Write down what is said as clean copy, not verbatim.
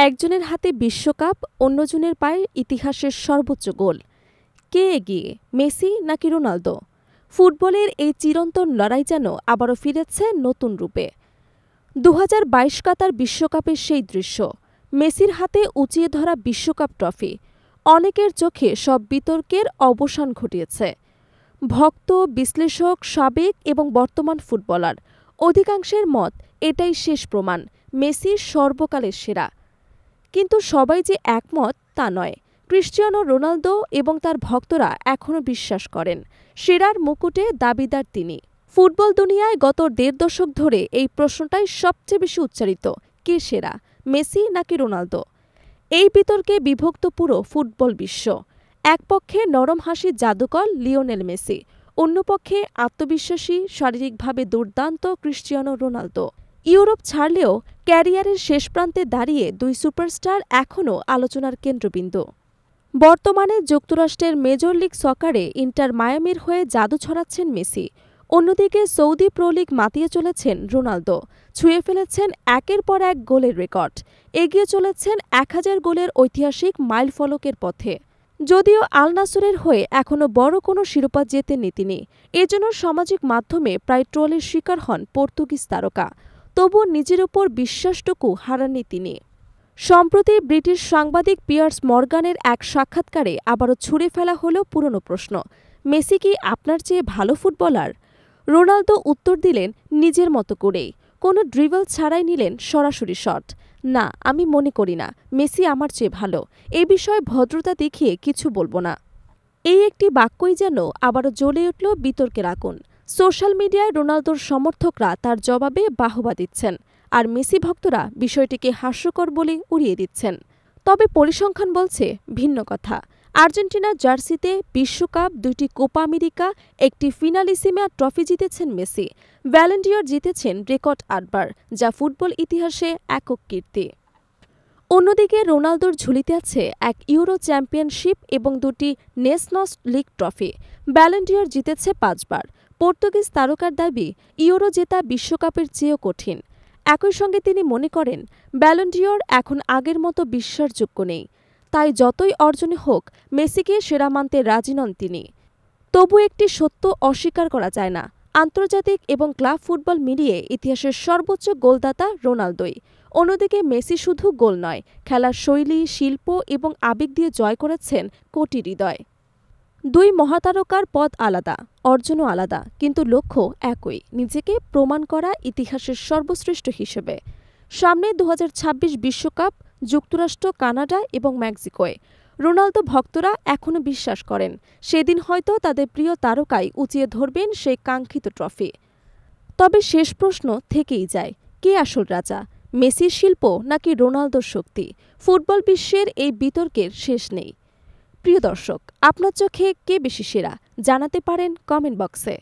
একজনের হাতে বিশ্বকাপ, অন্যজনের পায়ে ইতিহাসের সর্বোচ্চ গোল। কে এগিয়ে, মেসি নাকি রোনালদো? ফুটবলের এই চিরন্তন লড়াই যেন আবারও ফিরেছে নতুন রূপে। ২০২২ কাতার বিশ্বকাপের সেই দৃশ্য, মেসির হাতে উঁচিয়ে ধরা বিশ্বকাপ ট্রফি অনেকের চোখে সব বিতর্কের অবসান ঘটিয়েছে। ভক্ত, বিশ্লেষক, সাবেক এবং বর্তমান ফুটবলার অধিকাংশের মত এটাই শেষ প্রমাণ মেসি সর্বকালের সেরা। কিন্তু সবাই যে একমত তা নয়। ক্রিস্টিয়ানো রোনালদো এবং তার ভক্তরা এখনও বিশ্বাস করেন সেরার মুকুটে দাবিদার তিনি। ফুটবল দুনিয়ায় গত ১.৫ দশক ধরে এই প্রশ্নটাই সবচেয়ে বেশি উচ্চারিত, কে সেরা, মেসি নাকি রোনালদো? এই বিতর্কে বিভক্ত পুরো ফুটবল বিশ্ব। এক পক্ষে নরম হাসির জাদুকর লিওনেল মেসি, অন্য পক্ষে আত্মবিশ্বাসী, শারীরিকভাবে দুর্দান্ত ক্রিস্টিয়ানো রোনালদো। ইউরোপ ছাড়লেও ক্যারিয়ারের শেষ প্রান্তে দাঁড়িয়ে দুই সুপারস্টার এখনও আলোচনার কেন্দ্রবিন্দু। বর্তমানে যুক্তরাষ্ট্রের মেজর লিগ সকারে ইন্টার মায়ামির হয়ে জাদু ছড়াচ্ছেন মেসি। অন্যদিকে সৌদি প্রো লিগ মাতিয়ে চলেছেন রোনালদো। ছুঁয়ে ফেলেছেন একের পর এক গোলের রেকর্ড। এগিয়ে চলেছেন ১০০০ গোলের ঐতিহাসিক মাইলফলকের পথে। যদিও আল নাসরের হয়ে এখনও বড় কোনো শিরোপা জেতেননি তিনি। এজন্য সামাজিক মাধ্যমে প্রায় ট্রোলের শিকার হন পর্তুগিজ তারকা। তবুও নিজের ওপর বিশ্বাসটুকু হারাননি তিনি। সম্প্রতি ব্রিটিশ সাংবাদিক পিয়ার্স মর্গানের এক সাক্ষাৎকারে আবারও ছুঁড়ে ফেলা হলো পুরনো প্রশ্ন, মেসি কি আপনার চেয়ে ভালো ফুটবলার? রোনালদো উত্তর দিলেন নিজের মতো করেই, কোনো ড্রিবল ছাড়াই নিলেন সরাসরি শট। না, আমি মনে করি না মেসি আমার চেয়ে ভালো। এই বিষয়ে ভদ্রতা দেখিয়ে কিছু বলবো না। এই একটি বাক্যই যেন আবারও জ্বলে উঠল বিতর্কের আগুন। সোশ্যাল মিডিয়ায় রোনালদোর সমর্থকরা তার জবাবে বাহবা দিচ্ছেন, আর মেসি ভক্তরা বিষয়টিকে হাস্যকর বলে উড়িয়ে দিচ্ছেন। তবে পরিসংখ্যান বলছে ভিন্ন কথা। আর্জেন্টিনার জার্সিতে বিশ্বকাপ, ২টি কোপা আমেরিকা, একটি ফিনালিসিমা ট্রফি জিতেছেন মেসি। ব্যালন ডি'র জিতেছেন রেকর্ড ৮ বার, যা ফুটবল ইতিহাসে একক কীর্তি। অন্যদিকে রোনালদোর ঝুলিতে আছে এক ইউরো চ্যাম্পিয়নশিপ এবং ২টি নেশনস লিগ ট্রফি। ব্যালন ডি'র জিতেছে ৫ বার। পর্তুগিজ তারকার দাবি, ইউরো জেতা বিশ্বকাপের চেয়েও কঠিন। একই সঙ্গে তিনি মনে করেন ব্যালন ডি'র এখন আগের মতো বিশ্বাসযোগ্য নেই। তাই যতই অর্জনে হোক মেসিকে সেরা মানতে রাজি নন তিনি। তবু একটি সত্য অস্বীকার করা যায় না, আন্তর্জাতিক এবং ক্লাব ফুটবল মিলিয়ে ইতিহাসের সর্বোচ্চ গোলদাতা রোনালদোই। অন্যদিকে মেসি শুধু গোল নয়, খেলার শৈলী, শিল্প এবং আবেগ দিয়ে জয় করেছেন কোটি হৃদয়। দুই মহাতারকার পথ আলাদা, অর্জনও আলাদা, কিন্তু লক্ষ্য একই, নিজেকে প্রমাণ করা ইতিহাসের সর্বশ্রেষ্ঠ হিসেবে। সামনে ২০২৬ বিশ্বকাপ, যুক্তরাষ্ট্র, কানাডা এবং মেক্সিকোয়। রোনালদো ভক্তরা এখনও বিশ্বাস করেন সেদিন হয়তো তাদের প্রিয় তারকাই উঁচিয়ে ধরবেন সেই কাঙ্ক্ষিত ট্রফি। তবে শেষ প্রশ্ন থেকেই যায়, কে আসল রাজা, মেসির শিল্প নাকি রোনালদোর শক্তি? ফুটবল বিশ্বের এই বিতর্কের শেষ নেই। প্রিয় দর্শক, আপনার চোখে কে বেশি সেরা জানাতে পারেন কমেন্ট বক্সে।